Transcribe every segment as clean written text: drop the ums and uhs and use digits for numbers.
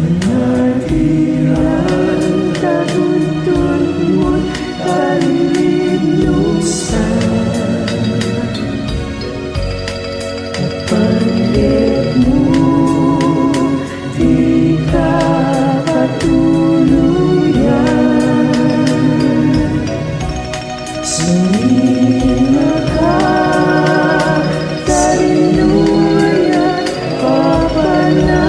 Bannatiran, katuntun mo't kalilimusan. Kapagit mo, di ka patuluyan. Sumima ka, talinuyan, Banna.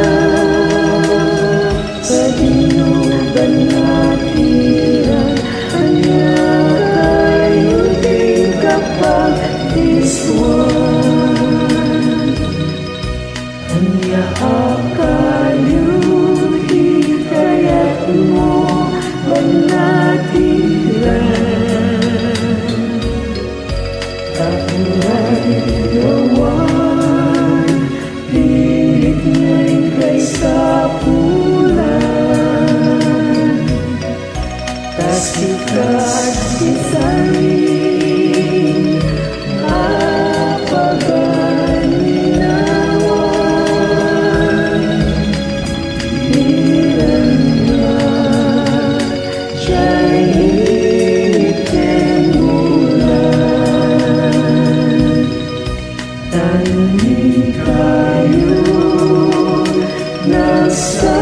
Sa dinuban Bannatiran, anya kayo di kapag-iswan. Anya kayo hikayat mo, Bannatiran. Tapuray gawan, pilit nga'y kay sa pulan. Kasikat isaring apaganinawan. Hiran na siya'y itinulan. Tayo kayo nasa